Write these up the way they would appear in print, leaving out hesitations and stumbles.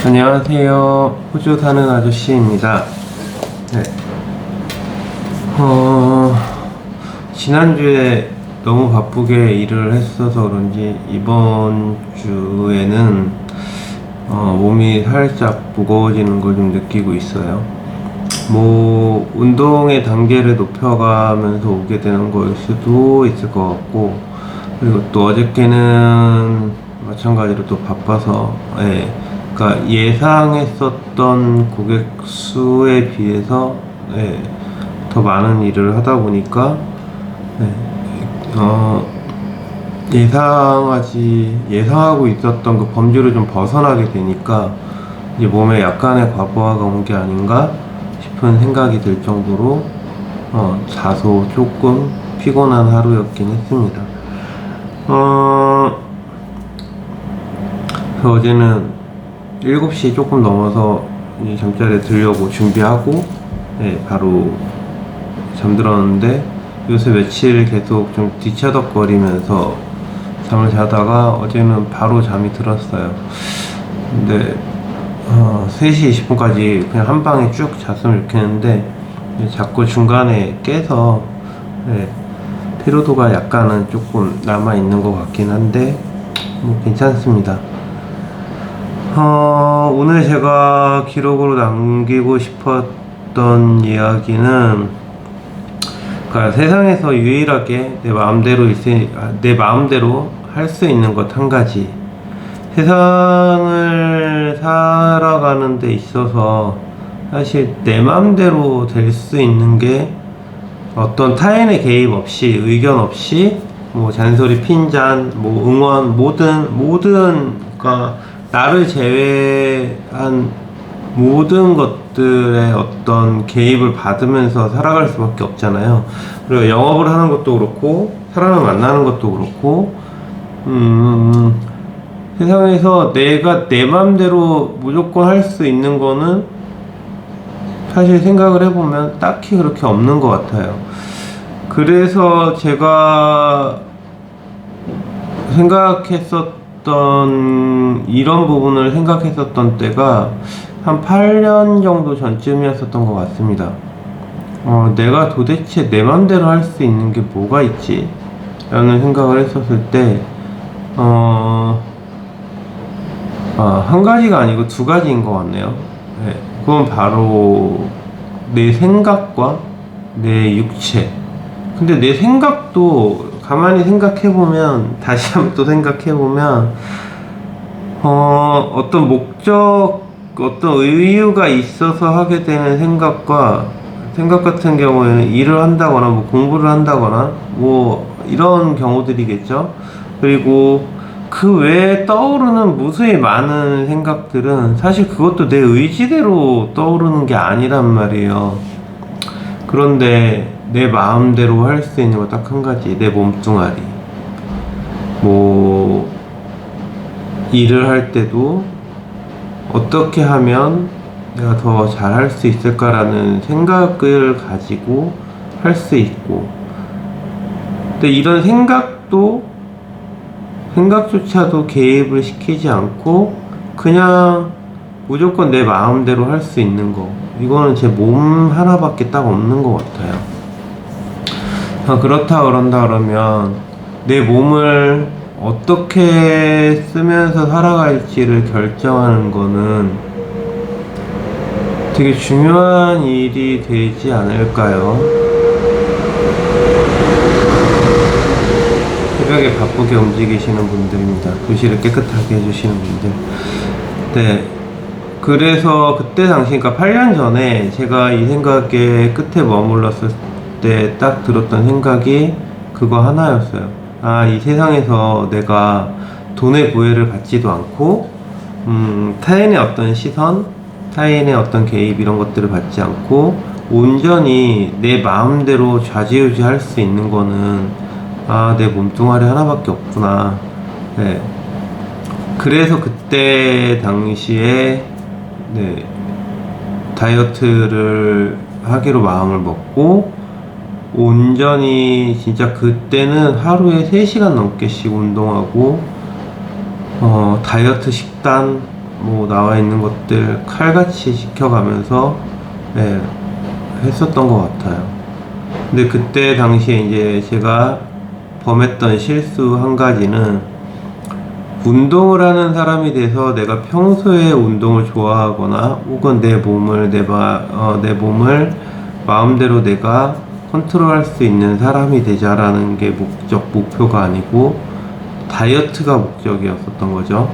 안녕하세요. 호주 사는 아저씨입니다. 네. 지난주에 너무 바쁘게 일을 했어서 그런지 이번 주에는 몸이 살짝 무거워지는 걸 좀 느끼고 있어요. 뭐 운동의 단계를 높여가면서 오게 되는 거일 수도 있을 것 같고, 그리고 또 어저께는 마찬가지로 또 바빠서 그러니까 예상했었던 고객 수에 비해서 더 많은 일을 하다 보니까 예상하고 있었던 그 범주를 좀 벗어나게 되니까 이제 몸에 약간의 과부하가 온 게 아닌가 싶은 생각이 들 정도로 다소 조금 피곤한 하루였긴 했습니다. 그래서 어제는 7시 조금 넘어서 이제 잠자리에 들려고 준비하고 바로 잠들었는데, 요새 며칠 계속 좀 뒤처덕거리면서 잠을 자다가 어제는 바로 잠이 들었어요. 근데 3시 20분까지 그냥 한 방에 쭉 잤으면 좋겠는데 자꾸 중간에 깨서 피로도가 약간은 조금 남아있는 것 같긴 한데 뭐 괜찮습니다. 오늘 제가 기록으로 남기고 싶었던 이야기는, 그러니까 세상에서 유일하게 내 마음대로 할 수 있는 것 한 가지. 세상을 살아가는 데 있어서 사실 내 마음대로 될 수 있는 게 어떤 타인의 개입 없이, 의견 없이, 뭐 잔소리, 핀잔, 뭐 응원, 그러니까 나를 제외한 모든 것들의 어떤 개입을 받으면서 살아갈 수밖에 없잖아요. 그리고 영업을 하는 것도 그렇고, 사람을 만나는 것도 그렇고, 세상에서 내가 내 맘대로 무조건 할 수 있는 거는 사실 생각을 해보면 딱히 그렇게 없는 것 같아요. 그래서 제가 이런 부분을 생각했었던 때가 한 8년 정도 전쯤이었었던 것 같습니다. 내가 도대체 내 맘대로 할 수 있는 게 뭐가 있지? 라는 생각을 했었을 때, 한 가지가 아니고 두 가지인 것 같네요. 그건 바로 내 생각과 내 육체. 근데 내 생각도 가만히 생각해보면, 다시 한번 또 생각해보면, 어떤 목적, 어떤 이유가 있어서 하게 되는 생각 같은 경우에는 일을 한다거나, 뭐 공부를 한다거나, 뭐 이런 경우들이겠죠. 그리고 그 외에 떠오르는 무수히 많은 생각들은 사실 그것도 내 의지대로 떠오르는 게 아니란 말이에요. 그런데 내 마음대로 할 수 있는 거 딱 한 가지, 내 몸뚱아리. 뭐 일을 할 때도 어떻게 하면 내가 더 잘할 수 있을까라는 생각을 가지고 할 수 있고, 근데 이런 생각조차도 개입을 시키지 않고 그냥 무조건 내 마음대로 할 수 있는 거, 이거는 제 몸 하나밖에 딱 없는 것 같아요. 그렇다 그러면 내 몸을 어떻게 쓰면서 살아갈지를 결정하는 거는 되게 중요한 일이 되지 않을까요? 새벽에 바쁘게 움직이시는 분들입니다. 도시를 깨끗하게 해주시는 분들. 네. 그래서 그때 당시, 그러니까 8년 전에 제가 이 생각의 끝에 머물렀을 때 딱 들었던 생각이 그거 하나였어요. 이 세상에서 내가 돈의 구애를 받지도 않고, 타인의 어떤 시선, 타인의 어떤 개입 이런 것들을 받지 않고 온전히 내 마음대로 좌지우지 할 수 있는 거는 내 몸뚱아리 하나밖에 없구나. 그래서 그때 당시에 다이어트를 하기로 마음을 먹고, 온전히 진짜 그때는 하루에 3시간 넘게씩 운동하고, 다이어트 식단 뭐 나와 있는 것들 칼같이 지켜가면서 예, 했었던 것 같아요. 근데 그때 당시에 이제 제가 범했던 실수 한 가지는 운동을 하는 사람이 돼서 내가 평소에 운동을 좋아하거나 혹은 내 몸을 마음대로 내가 컨트롤할 수 있는 사람이 되자라는 게 목표가 아니고 다이어트가 목적이었었던 거죠.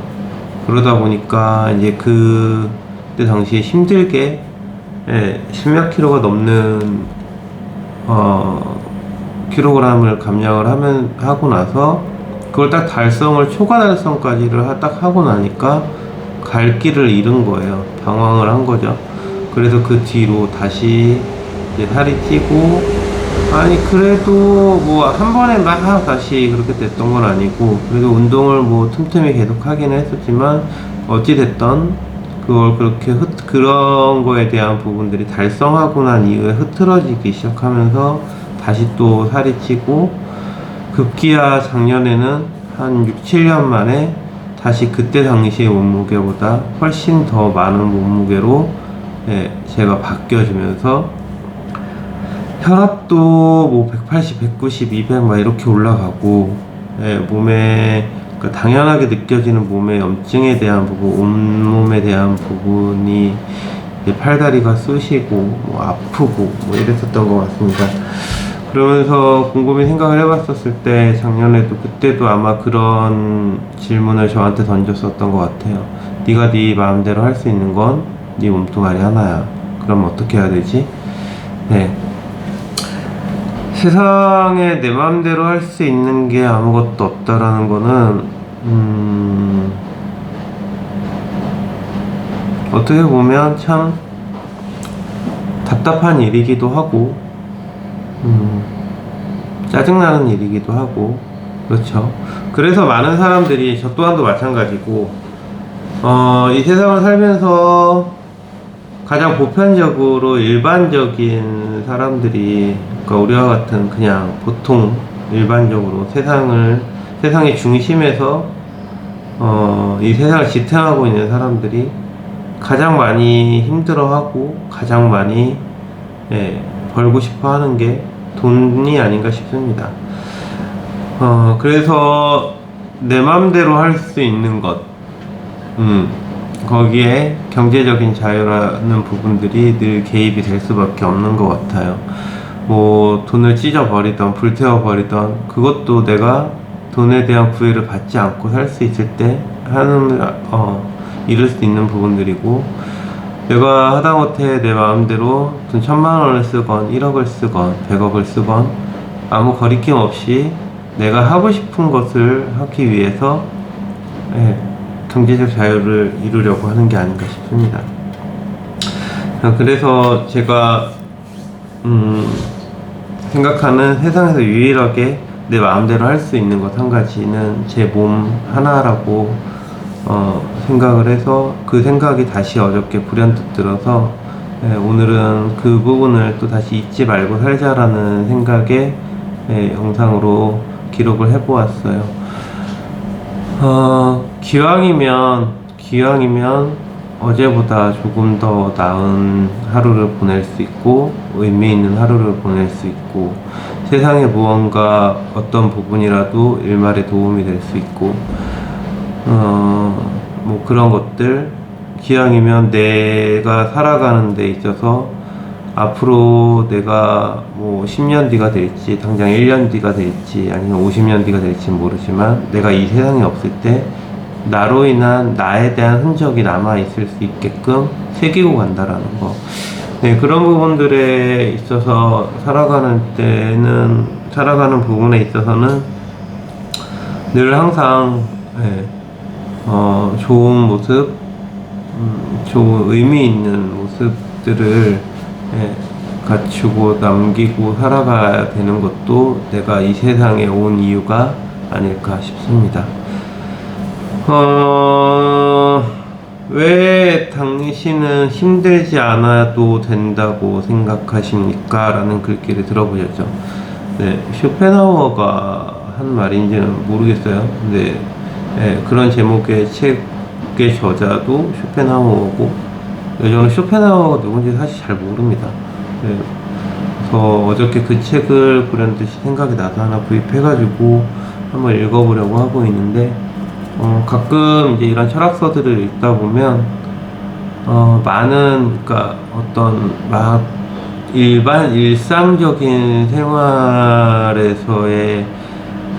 그러다 보니까 이제 그때 당시에 힘들게 십몇 킬로가 넘는 킬로그램을 감량을 하고 나서 그걸 딱 초과 달성까지를 딱 하고 나니까 갈 길을 잃은 거예요. 방황을 한 거죠. 그래서 그 뒤로 다시 이제 살이 찌고, 아니 그래도 뭐 한 번에 막 다시 그렇게 됐던 건 아니고, 그래도 운동을 뭐 틈틈이 계속 하긴 했었지만 어찌 됐던 그걸 그렇게 그런 거에 대한 부분들이 달성하고 난 이후에 흐트러지기 시작하면서 다시 또 살이 찌고, 급기야 작년에는 한 6, 7년 만에 다시 그때 당시의 몸무게보다 훨씬 더 많은 몸무게로 제가 바뀌어지면서 혈압도 뭐 180, 190, 200 막 이렇게 올라가고, 몸에 그러니까 당연하게 느껴지는 몸의 염증에 대한 부분, 온몸에 대한 부분이 팔다리가 쑤시고 뭐 아프고 뭐 이랬었던 것 같습니다. 그러면서 곰곰이 생각을 해봤었을 때 작년에도 그때도 아마 그런 질문을 저한테 던졌었던 것 같아요. 네가 네 마음대로 할 수 있는 건 네 몸뚱아리 하나야. 그럼 어떻게 해야 되지? 세상에 내 마음대로 할 수 있는 게 아무것도 없다라는 거는 어떻게 보면 참 답답한 일이기도 하고 짜증나는 일이기도 하고, 그렇죠. 그래서 많은 사람들이, 저 또한도 마찬가지고, 이 세상을 살면서 가장 보편적으로 일반적인 사람들이, 그러니까 우리와 같은 그냥 보통 일반적으로 세상의 중심에서 이 세상을 지탱하고 있는 사람들이 가장 많이 힘들어하고 가장 많이 벌고 싶어 하는 게 돈이 아닌가 싶습니다. 그래서 내 맘대로 할 수 있는 것, 거기에 경제적인 자유라는 부분들이 늘 개입이 될 수밖에 없는 것 같아요. 뭐 돈을 찢어버리던 불태워버리던, 그것도 내가 돈에 대한 구애를 받지 않고 살 수 있을 때 이룰 수 있는 부분들이고, 내가 하다못해 내 마음대로 돈 1000만 원을 쓰건 1억을 쓰건 100억을 쓰건 아무 거리낌 없이 내가 하고 싶은 것을 하기 위해서 경제적 자유를 이루려고 하는 게 아닌가 싶습니다. 그래서 제가 생각하는 세상에서 유일하게 내 마음대로 할 수 있는 것 한 가지는 제 몸 하나라고 생각을 해서, 그 생각이 다시 어저께 불현듯 들어서 오늘은 그 부분을 또 다시 잊지 말고 살자라는 생각에 영상으로 기록을 해보았어요. 기왕이면 어제보다 조금 더 나은 하루를 보낼 수 있고 의미 있는 하루를 보낼 수 있고, 세상에 무언가 어떤 부분이라도 일말에 도움이 될 수 있고, 뭐 그런 것들, 기왕이면 내가 살아가는 데 있어서 앞으로 내가 뭐 10년 뒤가 될지 당장 1년 뒤가 될지 아니면 50년 뒤가 될지 모르지만 내가 이 세상에 없을 때 나로 인한 나에 대한 흔적이 남아 있을 수 있게끔 새기고 간다라는 거. 그런 부분들에 있어서 살아가는 부분에 있어서는 늘 항상 좋은 모습, 좋은 의미 있는 모습들을 갖추고 남기고 살아가야 되는 것도 내가 이 세상에 온 이유가 아닐까 싶습니다. 왜 당신은 힘들지 않아도 된다고 생각하십니까? 라는 글귀를 들어보셨죠? 쇼펜하우어가 한 말인지는 모르겠어요. 근데 그런 제목의 책 의 저자도 쇼펜하우어고, 저는 쇼펜하우어가 누군지 사실 잘 모릅니다. 네. 그래서 어저께 그 책을 불현듯이 생각이 나서 하나 구입해가지고 한번 읽어보려고 하고 있는데, 가끔 이제 이런 철학서들을 읽다 보면, 많은, 그러니까 어떤 막 일상적인 생활에서의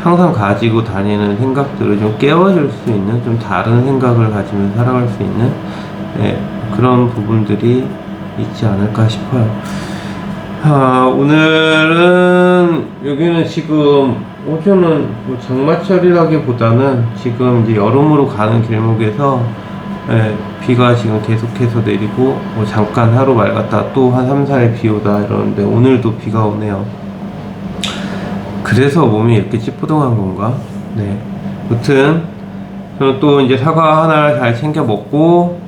항상 가지고 다니는 생각들을 좀 깨워줄 수 있는, 좀 다른 생각을 가지면서 살아갈 수 있는, 네, 그런 부분들이 있지 않을까 싶어요. 오늘은 여기는 지금 오전은 뭐 장마철이라기보다는 지금 이제 여름으로 가는 길목에서, 예, 비가 지금 계속해서 내리고, 뭐 잠깐 하루 맑았다 또 한 3, 4일 비 오다 이러는데 오늘도 비가 오네요. 그래서 몸이 이렇게 찌뿌둥한 건가? 네. 아무튼 저는 또 이제 사과 하나 잘 챙겨 먹고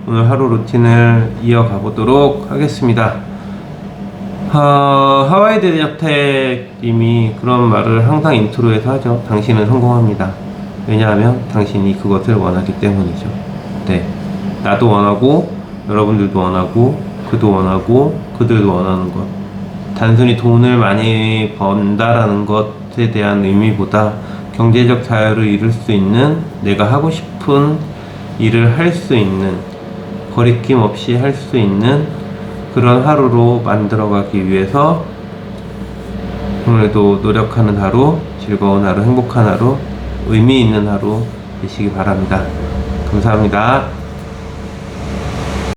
오늘 하루 루틴을 이어가 보도록 하겠습니다. 하와이 대저택님이 그런 말을 항상 인트로에서 하죠. 당신은 성공합니다. 왜냐하면 당신이 그것을 원하기 때문이죠. 네. 나도 원하고, 여러분들도 원하고, 그도 원하고, 그들도 원하는 것. 단순히 돈을 많이 번다라는 것에 대한 의미보다 경제적 자유를 이룰 수 있는, 내가 하고 싶은 일을 할 수 있는, 거리낌 없이 할 수 있는 그런 하루로 만들어가기 위해서 오늘도 노력하는 하루, 즐거운 하루, 행복한 하루, 의미 있는 하루 되시기 바랍니다. 감사합니다.